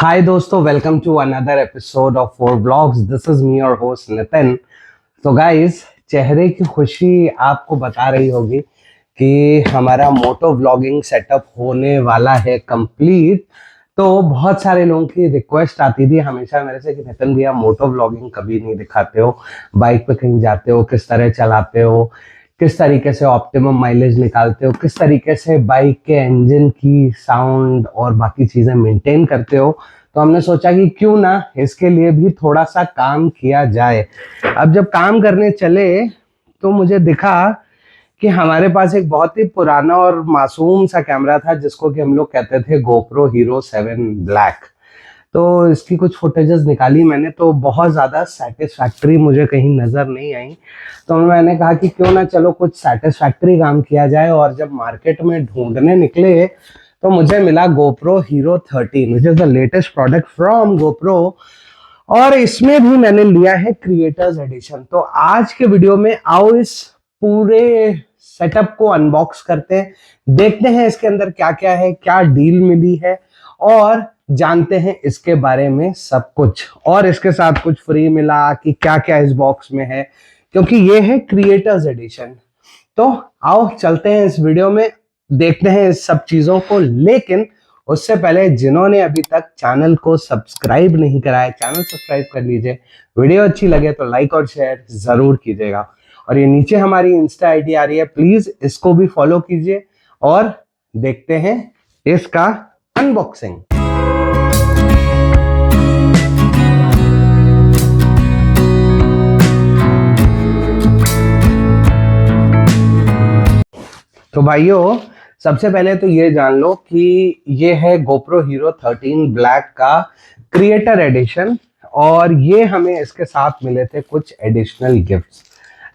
हाय दोस्तों, welcome to another episode of four blogs. This is me और host Nitin. तो guys, चेहरे की खुशी आपको बता रही होगी कि हमारा मोटो व्लॉगिंग सेटअप होने वाला है कंप्लीट। तो बहुत सारे लोगों की रिक्वेस्ट आती थी हमेशा मेरे से कि नितिन भैया मोटो व्लॉगिंग कभी नहीं दिखाते हो, बाइक पे कहीं जाते हो किस तरह चलाते हो, किस तरीके से ऑप्टिमम माइलेज निकालते हो, किस तरीके से बाइक के इंजन की साउंड और बाकी चीजें मेंटेन करते हो। तो हमने सोचा कि क्यों ना इसके लिए भी थोड़ा सा काम किया जाए। अब जब काम करने चले तो मुझे दिखा कि हमारे पास एक बहुत ही पुराना और मासूम सा कैमरा था जिसको कि हम लोग कहते थे गोप्रो हीरो 7 ब्लैक। तो इसकी कुछ फुटेजेस निकाली मैंने, तो बहुत ज़्यादा सेटिस्फैक्ट्री मुझे कहीं नज़र नहीं आई। तो मैंने कहा कि क्यों ना चलो कुछ सेटिस्फैक्ट्री काम किया जाए। और जब मार्केट में ढूंढने निकले तो मुझे मिला GoPro hero 13 which is the latest product from GoPro. और इसमें भी मैंने लिया है क्रिएटर्स एडिशन। तो आज के वीडियो में आओ इस पूरे सेटअप को अनबॉक्स करते हैं, देखते हैं इसके अंदर क्या क्या है, क्या डील मिली है और जानते हैं इसके बारे में सब कुछ। और इसके साथ कुछ फ्री मिला कि क्या क्या इस बॉक्स में है, क्योंकि ये है क्रिएटर्स एडिशन। तो आओ चलते हैं इस वीडियो में, देखते हैं इस सब चीजों को। लेकिन उससे पहले जिन्होंने अभी तक चैनल को सब्सक्राइब नहीं करा है, चैनल सब्सक्राइब कर लीजिए। वीडियो अच्छी लगे तो लाइक और शेयर जरूर कीजिएगा। और ये नीचे हमारी इंस्टा आईडी आ रही है, प्लीज इसको भी फॉलो कीजिए। और देखते हैं इसका अनबॉक्सिंग। तो भाइयों, सबसे पहले तो ये जान लो कि ये है गोप्रो हीरो 13 ब्लैक का क्रिएटर एडिशन। और ये हमें इसके साथ मिले थे कुछ एडिशनल गिफ्ट्स।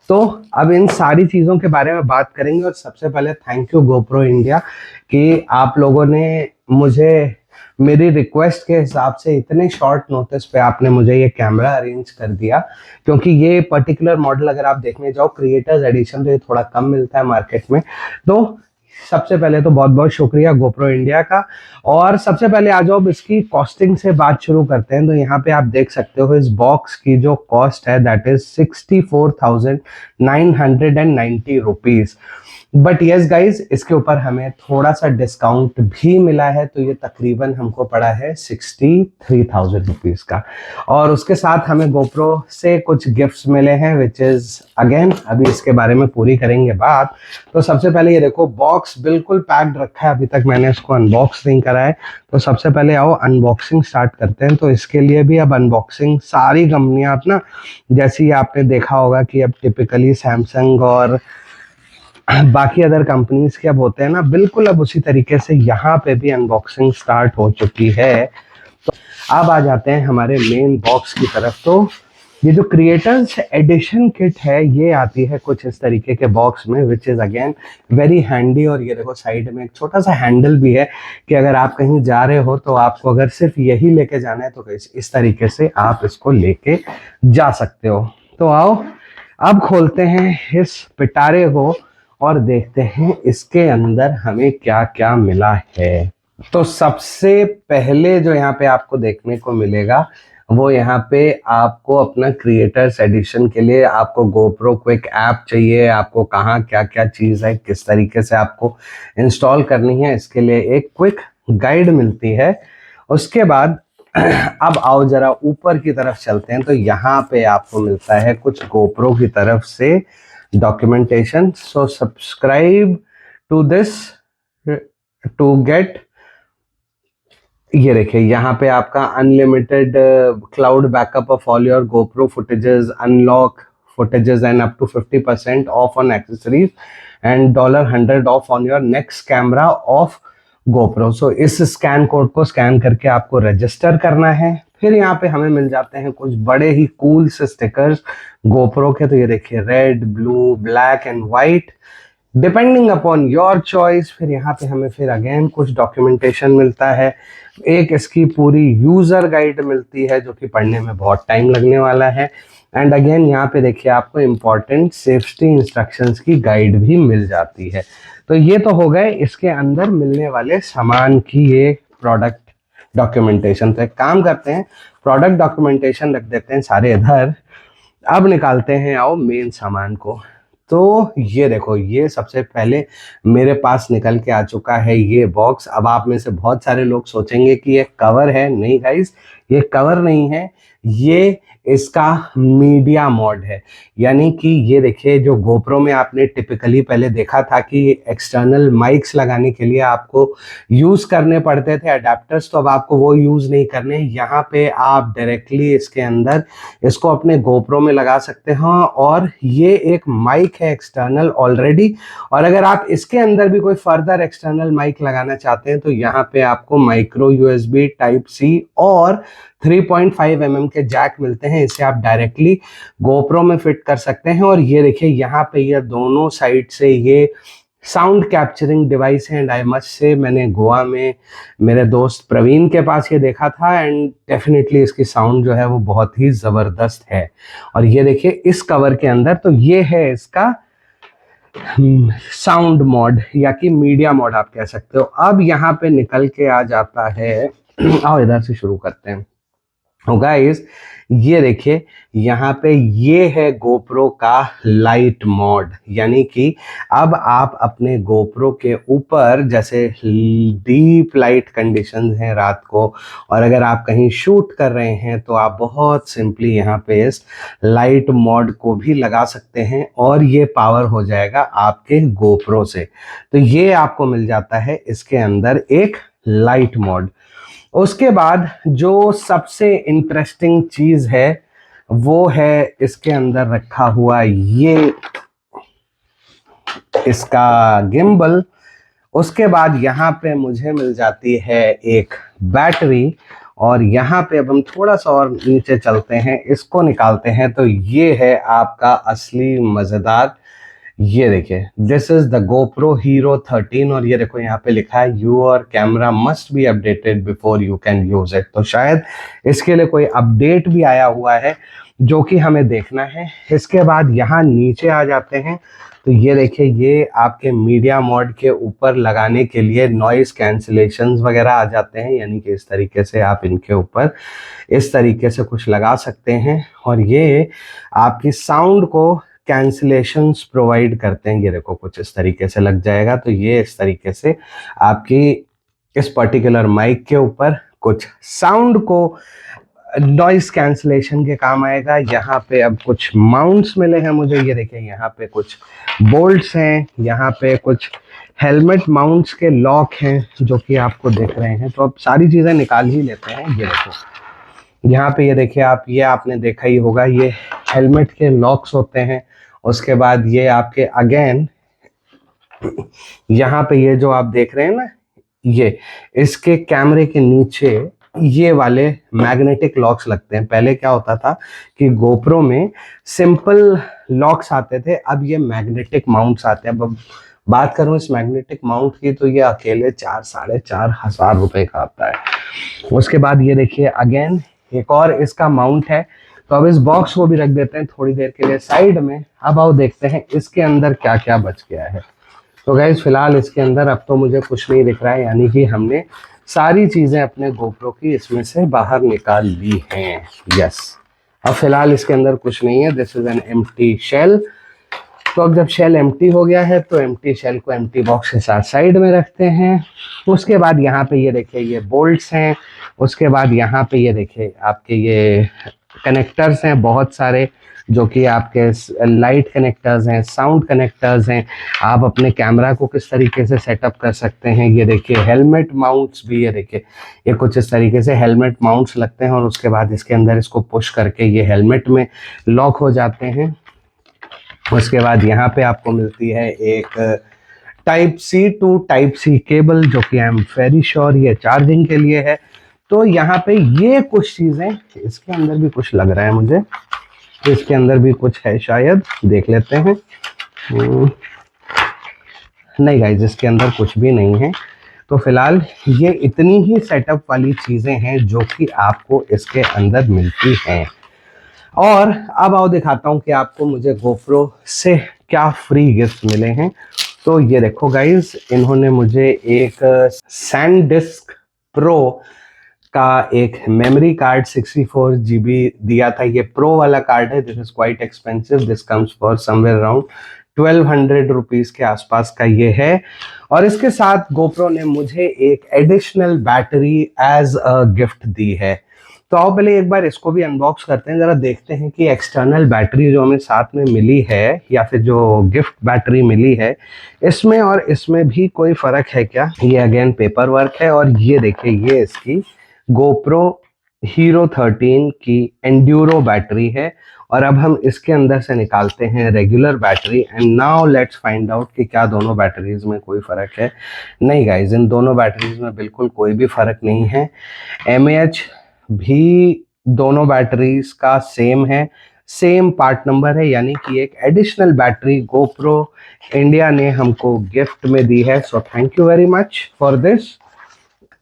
तो अब इन सारी चीज़ों के बारे में बात करेंगे। और सबसे पहले थैंक यू गोप्रो इंडिया कि आप लोगों ने मुझे मेरी रिक्वेस्ट के हिसाब से इतने शॉर्ट नोटिस पे आपने मुझे ये कैमरा अरेंज कर दिया। क्योंकि ये पर्टिकुलर मॉडल अगर आप देखने जाओ क्रिएटर्स एडिशन, तो ये थोड़ा कम मिलता है मार्केट में। तो सबसे पहले तो बहुत बहुत शुक्रिया गोप्रो इंडिया का। और सबसे पहले आ जाओ इसकी कॉस्टिंग से बात शुरू करते हैं। तो यहाँ पे आप देख सकते हो इस बॉक्स की जो कॉस्ट है that is 64,990 rupees. But yes guys, इसके ऊपर हमें थोड़ा सा डिस्काउंट भी मिला है, तो ये तकरीबन हमको पड़ा है 63,000 रुपीज का। और उसके साथ हमें गोप्रो से कुछ गिफ्ट्स मिले हैं विच इज अगेन अभी इसके बारे में पूरी करेंगे बात। तो सबसे पहले ये देखो, बॉक्स बिल्कुल पैक्ड रखा है, अभी तक मैंने इसको अनबॉक्स नहीं करा है। तो सबसे पहले आओ अनबॉक्सिंग स्टार्ट करते हैं। तो इसके लिए भी अब अनबॉक्सिंग सारी कंपनियां अपना, जैसे ही आपने देखा होगा कि अब टिपिकली सैमसंग और बाकी अदर कंपनीज के अब होते हैं ना, बिल्कुल अब उसी तरीके से यहाँ पे भी अनबॉक्सिंग स्टार्ट हो चुकी है। तो अब आ जाते हैं हमारे मेन बॉक्स की तरफ। तो ये जो क्रिएटर्स एडिशन किट है ये आती है कुछ इस तरीके के बॉक्स में which is again very handy. और ये देखो साइड में एक छोटा सा हैंडल भी है कि अगर आप कहीं जा रहे हो तो आपको अगर सिर्फ यही लेके जाना है तो इस तरीके से आप इसको लेके जा सकते हो। तो आओ अब खोलते हैं इस पिटारे को और देखते हैं इसके अंदर हमें क्या क्या मिला है। तो सबसे पहले जो यहाँ पे आपको देखने को मिलेगा वो यहाँ पे आपको अपना क्रिएटर्स एडिशन के लिए आपको गोप्रो क्विक ऐप चाहिए। आपको कहाँ क्या क्या चीज़ है, किस तरीके से आपको इंस्टॉल करनी है, इसके लिए एक क्विक गाइड मिलती है। उसके बाद अब आओ जरा ऊपर की तरफ चलते हैं। तो यहाँ पे आपको मिलता है कुछ गोप्रो की तरफ से documentation. So subscribe to this to get, ये देखिए यहाँ पे आपका unlimited cloud backup of all your GoPro footages, unlock footages and up to 50% off on accessories and $100 off on your next camera of GoPro. So इस scan code को scan करके आपको register करना है। फिर यहाँ पे हमें मिल जाते हैं कुछ बड़े ही कूल से स्टिकर्स गोप्रो के। तो ये देखिए red, blue, black and white depending upon your choice. फिर यहाँ पे हमें फिर अगेन कुछ डॉक्यूमेंटेशन मिलता है। एक इसकी पूरी यूजर गाइड मिलती है जो कि पढ़ने में बहुत टाइम लगने वाला है। एंड अगेन यहाँ पे देखिए आपको इम्पॉर्टेंट सेफ्टी इंस्ट्रक्शंस की गाइड भी मिल जाती है। तो ये तो हो गए इसके अंदर मिलने वाले सामान की ये प्रोडक्ट डॉक्यूमेंटेशन। तो एक काम करते हैं, प्रोडक्ट डॉक्यूमेंटेशन रख देते हैं सारे इधर। अब निकालते हैं आओ मेन सामान को। तो ये देखो, ये सबसे पहले मेरे पास निकल के आ चुका है ये बॉक्स। अब आप में से बहुत सारे लोग सोचेंगे कि ये कवर है। नहीं गाइस, ये कवर नहीं है, ये इसका मीडिया मोड है। यानी कि ये देखिए, जो गोप्रो में आपने टिपिकली पहले देखा था कि एक्सटर्नल माइक्स लगाने के लिए आपको यूज करने पड़ते थे अडेप्टर्स, तो अब आपको वो यूज नहीं करने। यहाँ पे आप डायरेक्टली इसके अंदर इसको अपने गोप्रो में लगा सकते हैं। और ये एक माइक है एक्सटर्नल ऑलरेडी, और अगर आप इसके अंदर भी कोई फर्दर एक्सटर्नल माइक लगाना चाहते हैं तो यहाँ पे आपको माइक्रो यूएसबी टाइप सी और 3.5 mm के जैक मिलते हैं। इसे आप डायरेक्टली गोप्रो में फिट कर सकते हैं। और ये देखिए, यहाँ पे ये दोनों साइड से ये साउंड कैप्चरिंग डिवाइस है। एंड आई मस्ट से, मैंने गोवा में मेरे दोस्त प्रवीण के पास ये देखा था, एंड डेफिनेटली इसकी साउंड जो है वो बहुत ही ज़बरदस्त है। और ये देखिए इस कवर के अंदर, तो ये है इसका साउंड मोड या कि मीडिया मोड आप कह सकते हो। अब यहाँ पे निकल के आ जाता है आओ इधर से शुरू करते हैं। गाइस, ये देखिए यहाँ पे ये है गोप्रो का लाइट मोड। यानी कि अब आप अपने गोप्रो के ऊपर, जैसे डीप लाइट कंडीशंस हैं रात को, और अगर आप कहीं शूट कर रहे हैं तो आप बहुत सिंपली यहाँ पे इस लाइट मोड को भी लगा सकते हैं और ये पावर हो जाएगा आपके गोप्रो से। तो ये आपको मिल जाता है इसके अंदर एक लाइट मोड। उसके बाद जो सबसे इंटरेस्टिंग चीज है वो है इसके अंदर रखा हुआ ये इसका गिम्बल। उसके बाद यहाँ पे मुझे मिल जाती है एक बैटरी, और यहाँ पे अब हम थोड़ा सा और नीचे चलते हैं, इसको निकालते हैं। तो ये है आपका असली मजेदार। ये देखिए, this is the GoPro Hero 13, और ये देखो यहाँ पे लिखा है your camera must be updated before you can use it. तो शायद इसके लिए कोई अपडेट भी आया हुआ है जो कि हमें देखना है। इसके बाद यहाँ नीचे आ जाते हैं, तो ये देखिए, ये आपके मीडिया मोड के ऊपर लगाने के लिए नॉइस कैंसिलेशंस वगैरह आ जाते हैं। यानी कि इस तरीके से आप इनके ऊपर इस तरीके से कुछ लगा सकते हैं, और ये आपकी साउंड को कैंसिलेशंस प्रोवाइड करते हैं। ये देखो कुछ इस तरीके से लग जाएगा। तो ये इस तरीके से आपकी इस पर्टिकुलर माइक के ऊपर कुछ साउंड को नॉइस कैंसिलेशन के काम आएगा। यहाँ पे अब कुछ माउंट्स मिले हैं मुझे। ये देखिए, यहाँ पे कुछ बोल्ट्स हैं, यहाँ पे कुछ हेलमेट माउंट्स के लॉक हैं जो कि आपको देख रहे हैं। तो अब सारी चीज़ें निकाल ही लेते हैं। ये देखो यहाँ पे, ये देखिए आप, ये आपने देखा ही होगा, ये हेलमेट के लॉक्स होते हैं। उसके बाद ये आपके अगेन यहाँ पे ये जो आप देख रहे हैं ना, ये इसके कैमरे के नीचे ये वाले मैग्नेटिक लॉक्स लगते हैं। पहले क्या होता था कि गोप्रो में सिंपल लॉक्स आते थे, अब ये मैग्नेटिक माउंट्स आते हैं। अब बात करूं इस मैग्नेटिक माउंट की, तो ये अकेले 4-4.5 हजार का आता है। उसके बाद ये देखिए अगेन एक और इसका माउंट है। तो अब इस बॉक्स को भी रख देते हैं थोड़ी देर के लिए साइड में। अब आओ देखते हैं इसके अंदर क्या क्या बच गया है। तो गाइस, फिलहाल इसके अंदर अब तो मुझे कुछ नहीं दिख रहा है, यानी कि हमने सारी चीजें अपने गोप्रो की इसमें से बाहर निकाल ली हैं। यस, अब फिलहाल इसके अंदर कुछ नहीं है। This is an empty shell. तो अब जब शेल एम्प्टी हो गया है तो एम्प्टी शेल को एम्प्टी बॉक्स के साथ साइड में रखते हैं। उसके बाद यहाँ पे ये देखिए ये बोल्ट्स हैं। उसके बाद यहाँ पे ये देखिए आपके ये कनेक्टर्स हैं बहुत सारे, जो कि आपके लाइट कनेक्टर्स हैं, साउंड कनेक्टर्स हैं। आप अपने कैमरा को किस तरीके से सेटअप कर सकते हैं। ये देखिए हेलमेट माउंट्स भी, ये देखिए ये कुछ इस तरीके से हेलमेट माउंट्स लगते हैं, और उसके बाद इसके अंदर इसको पुश करके ये हेलमेट में लॉक हो जाते हैं। उसके बाद यहाँ पे आपको मिलती है एक type C to type C cable, जो कि आई एम वेरी श्योर ये चार्जिंग के लिए है। तो यहाँ पे ये कुछ चीज़ें, इसके अंदर भी कुछ लग रहा है मुझे, इसके अंदर भी कुछ है शायद, देख लेते हैं। नहीं गाइज, इसके अंदर कुछ भी नहीं है। तो फिलहाल ये इतनी ही सेटअप वाली चीज़ें हैं जो कि आपको इसके अंदर मिलती हैं। और अब आओ दिखाता हूँ कि आपको मुझे गोप्रो से क्या फ्री गिफ्ट मिले हैं। तो ये देखो गाइज, इन्होंने मुझे एक सैनडिस्क प्रो का एक मेमोरी कार्ड 64 GB दिया था। ये प्रो वाला कार्ड है, this is quite expensive, this comes for somewhere around 1200 rupees के आसपास का ये है। और इसके साथ गोप्रो ने मुझे एक additional battery as a gift दी है। तो आओ पहले एक बार इसको भी अनबॉक्स करते हैं, जरा देखते हैं कि एक्सटर्नल बैटरी जो हमें साथ में मिली है या फिर जो गिफ्ट बैटरी मिली है, इसमें और इसमें भी कोई फर्क है क्या। ये अगेन पेपर वर्क है और ये देखिए ये इसकी गोप्रो हीरो 13 की एंड्यूरो बैटरी है। और अब हम इसके अंदर से निकालते हैं regular battery and now let's find out कि क्या दोनों बैटरीज में कोई फर्क है। नहीं गाइज, इन दोनों बैटरीज में बिल्कुल कोई भी फर्क नहीं है। एमएएच भी दोनों बैटरीज का सेम है, सेम पार्ट नंबर है, यानी कि एक एडिशनल बैटरी गोप्रो इंडिया ने हमको गिफ्ट में दी है। So thank you very much for this.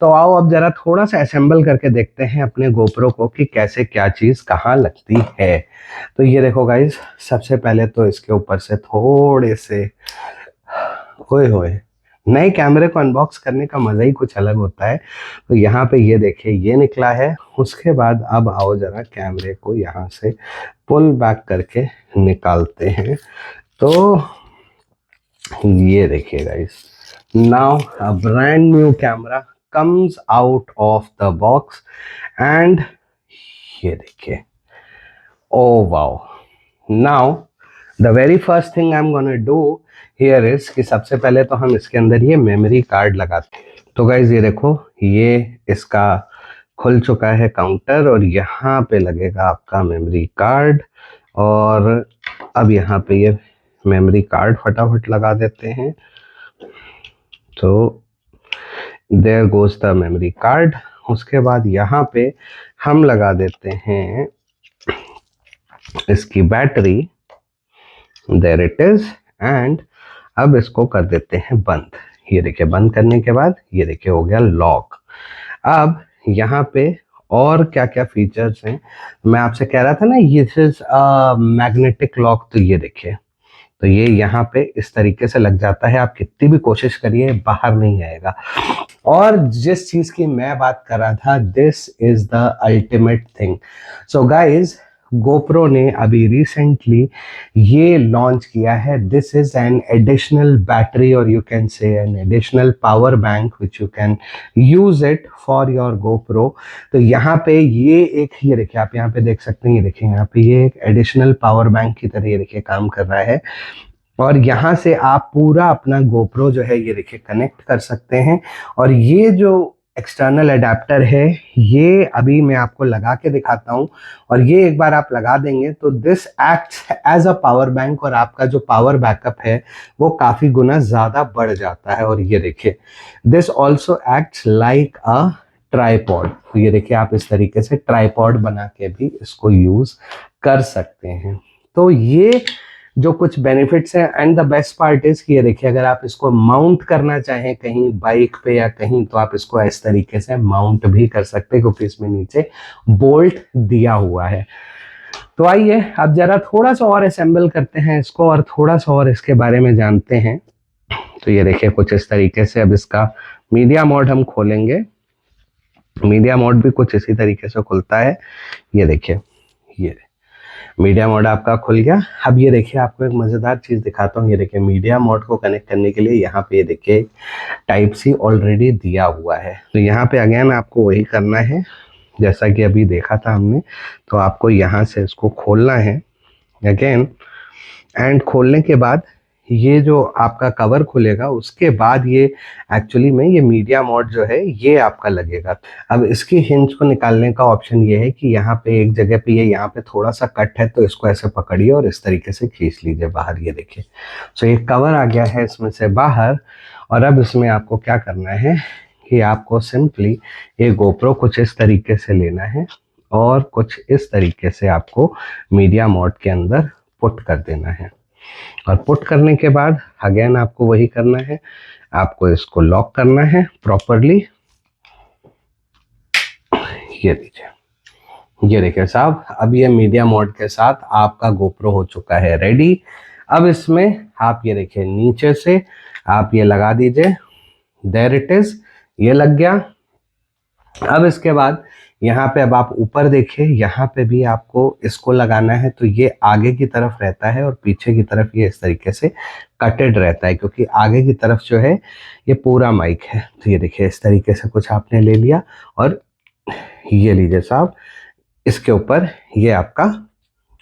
तो आओ अब जरा थोड़ा सा असेंबल करके देखते हैं अपने गोप्रो को कि कैसे क्या चीज़ कहाँ लगती है। तो ये देखो गाइज, सबसे पहले तो इसके ऊपर से थोड़े से, होए होए, नए कैमरे को अनबॉक्स करने का मज़ा ही कुछ अलग होता है। तो यहाँ पे ये देखिए ये निकला है। उसके बाद अब आओ जरा कैमरे को यहाँ से पुल बैक करके निकालते हैं। तो ये देखिए guys, now a brand new camera comes out of the box and ये देखिए, oh wow, now the very first thing I'm gonna do here is कि सबसे पहले तो हम इसके अंदर ये मेमोरी कार्ड लगाते हैं। तो गाइज ये देखो, ये इसका खुल चुका है काउंटर और यहाँ पे लगेगा आपका मेमोरी कार्ड। और अब यहाँ पे ये मेमोरी कार्ड फटाफट लगा देते हैं। तो there goes the memory card. उसके बाद यहाँ पे हम लगा देते हैं इसकी battery, there it is. And अब इसको कर देते हैं बंद। ये देखिए, बंद करने के बाद ये देखिए हो गया लॉक। अब यहाँ पे और क्या क्या फीचर्स हैं, मैं आपसे कह रहा था ना ये इज मैग्नेटिक लॉक। तो ये देखिए, तो ये यहाँ पे इस तरीके से लग जाता है, आप कितनी भी कोशिश करिए बाहर नहीं आएगा। और जिस चीज की मैं बात कर रहा था, this is the ultimate thing. So guys, GoPro ने अभी रिसेंटली ये लॉन्च किया है। This is an additional battery और you can say an additional power bank which you can use it for your GoPro. तो यहाँ पे ये एक, ये देखिए आप यहाँ पे देख सकते हैं, ये देखिए यहाँ पे ये एक एडिशनल पावर बैंक की तरह ये देखिए काम कर रहा है। और यहाँ से आप पूरा अपना गोप्रो जो है ये देखिए कनेक्ट कर सकते हैं। और ये जो एक्सटर्नल अडेप्टर है, ये अभी मैं आपको लगा के दिखाता हूँ। और ये एक बार आप लगा देंगे तो this acts as a power bank और आपका जो पावर बैकअप है वो काफ़ी गुना ज़्यादा बढ़ जाता है। और ये देखिए, this also acts like a tripod. तो ये देखिए, आप इस तरीके से ट्राईपॉड बना के भी इसको यूज़ कर सकते हैं। तो ये जो कुछ बेनिफिट्स हैं, and the best part is कि ये देखिए, अगर आप इसको माउंट करना चाहें कहीं बाइक पे या कहीं, तो आप इसको इस तरीके से माउंट भी कर सकते हैं क्योंकि इसमें नीचे बोल्ट दिया हुआ है। तो आइए अब जरा थोड़ा सा और असेंबल करते हैं इसको और थोड़ा सा और इसके बारे में जानते हैं। तो ये देखिए कुछ इस तरीके से अब इसका मीडिया मोड हम खोलेंगे। मीडिया मोड भी कुछ इसी तरीके से खुलता है। ये देखिए, ये मीडिया मोड आपका खुल गया। अब ये देखिए, आपको एक मज़ेदार चीज़ दिखाता हूँ। ये देखिए, मीडिया मोड को कनेक्ट करने के लिए यहाँ पे ये देखिए टाइप सी ऑलरेडी दिया हुआ है। तो यहाँ पे अगेन आपको वही करना है जैसा कि अभी देखा था हमने। तो आपको यहाँ से इसको खोलना है अगेन, एंड खोलने के बाद ये जो आपका कवर खुलेगा, उसके बाद ये एक्चुअली में ये मीडिया मोड जो है ये आपका लगेगा। अब इसकी हिंज को निकालने का ऑप्शन ये है कि यहाँ पे एक जगह पे ये यहाँ पे थोड़ा सा कट है, तो इसको ऐसे पकड़िए और इस तरीके से खींच लीजिए बाहर। ये देखिए, सो ये कवर आ गया है इसमें से बाहर। और अब इसमें आपको क्या करना है कि आपको सिंपली ये गोप्रो कुछ इस तरीके से लेना है और कुछ इस तरीके से आपको मीडिया मोड के अंदर पुट कर देना है। और पुट करने के बाद अगेन आपको वही करना है, आपको इसको लॉक करना है प्रॉपरली। ये लीजिए, ये देखिए साहब, अब ये मीडिया मोड के साथ आपका गोप्रो हो चुका है रेडी। अब इसमें आप ये देखिए नीचे से आप ये लगा दीजिए, देयर इट इज, ये लग गया। अब इसके बाद यहाँ पे अब आप ऊपर देखिए, यहाँ पे भी आपको इसको लगाना है, तो ये आगे की तरफ रहता है और पीछे की तरफ ये इस तरीके से कटेड रहता है, क्योंकि आगे की तरफ जो है ये पूरा माइक है। तो ये देखिए इस तरीके से कुछ आपने ले लिया और ये लीजिए साहब, इसके ऊपर ये आपका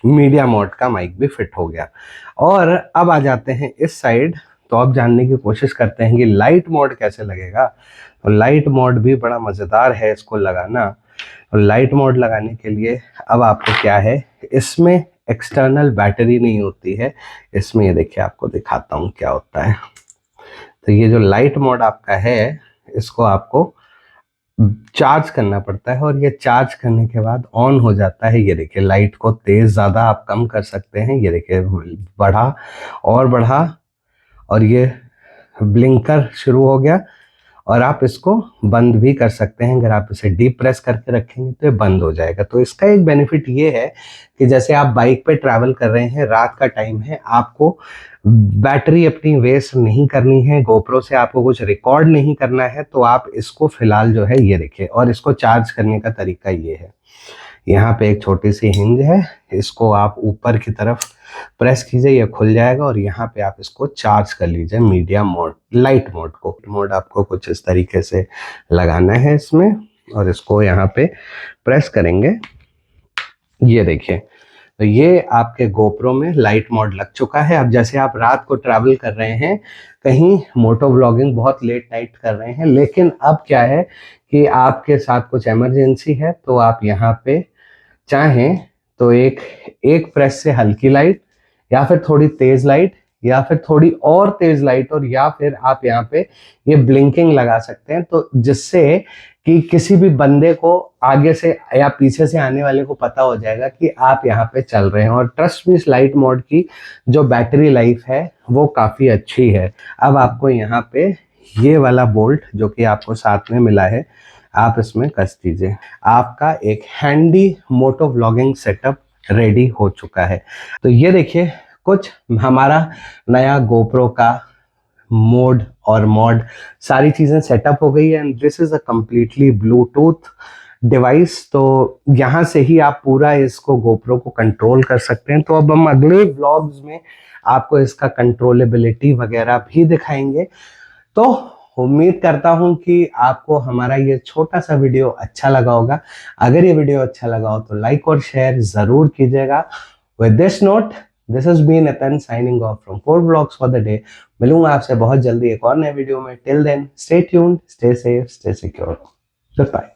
मीडिया मोड का माइक भी फिट हो गया। और अब आ जाते हैं इस साइड, तो अब जानने की कोशिश करते हैं कि लाइट मोड कैसे लगेगा। तो लाइट मोड भी बड़ा मज़ेदार है इसको लगाना। और लाइट मोड लगाने के लिए अब आपको क्या है, इसमें एक्सटर्नल बैटरी नहीं होती है इसमें। ये देखिए आपको दिखाता हूँ क्या होता है। तो ये जो लाइट मोड आपका है, इसको आपको चार्ज करना पड़ता है और ये चार्ज करने के बाद ऑन हो जाता है। ये देखिए लाइट को तेज ज़्यादा आप कम कर सकते हैं। ये देखिए बढ़ा और बढ़ा और ये ब्लिंकर शुरू हो गया। और आप इसको बंद भी कर सकते हैं, अगर आप इसे डीप प्रेस करके रखेंगे तो ये बंद हो जाएगा। तो इसका एक बेनिफिट ये है कि जैसे आप बाइक पे ट्रैवल कर रहे हैं, रात का टाइम है, आपको बैटरी अपनी वेस्ट नहीं करनी है, गोप्रो से आपको कुछ रिकॉर्ड नहीं करना है, तो आप इसको फिलहाल जो है ये देखिए। और इसको चार्ज करने का तरीका ये है, यहाँ पे एक छोटी सी हिंज है, इसको आप ऊपर की तरफ प्रेस कीजिए, ये खुल जाएगा और यहाँ पे आप इसको चार्ज कर लीजिए मीडियम मोड, लाइट मोड को। मोड आपको कुछ इस तरीके से लगाना है इसमें और इसको यहाँ पे प्रेस करेंगे, ये देखिए। तो ये आपके गोप्रो में लाइट मोड लग चुका है। अब जैसे आप रात को ट्रैवल कर रहे हैं, कहीं मोटो व्लॉगिंग बहुत लेट नाइट कर रहे हैं, लेकिन अब क्या है कि आपके साथ कुछ इमरजेंसी है, तो आप यहाँ पे चाहें तो एक प्रेस से हल्की लाइट, या फिर थोड़ी तेज लाइट, या फिर थोड़ी और तेज लाइट, और या फिर आप यहाँ पे ये ब्लिंकिंग लगा सकते हैं, तो जिससे कि किसी भी बंदे को आगे से या पीछे से आने वाले को पता हो जाएगा कि आप यहाँ पे चल रहे हैं। और ट्रस्ट मी, इस लाइट मोड की जो बैटरी लाइफ है वो काफ़ी अच्छी है। अब आपको यहाँ पे ये वाला बोल्ट जो कि आपको साथ में मिला है, आप इसमें कस दीजिए। आपका एक handy moto vlogging setup ready हो चुका है। तो ये देखिए कुछ हमारा नया गोप्रो का मोड और मॉड सारी चीज़ें सेटअप हो गई है। And this is a completely Bluetooth device. तो यहाँ से ही आप पूरा इसको गोप्रो को कंट्रोल कर सकते हैं। तो अब हम अगले व्लॉग्स में आपको इसका कंट्रोलेबिलिटी वगैरह भी दिखाएंगे। तो उम्मीद करता हूं कि आपको हमारा ये छोटा सा वीडियो अच्छा लगा होगा। अगर ये वीडियो अच्छा लगा हो तो लाइक और शेयर जरूर कीजिएगा। With this note, this has been Nitin signing off from 4 vlogs for the day. मिलूंगा आपसे बहुत जल्दी एक और नए वीडियो में। Till then stay tuned, stay safe, stay secure. Good bye.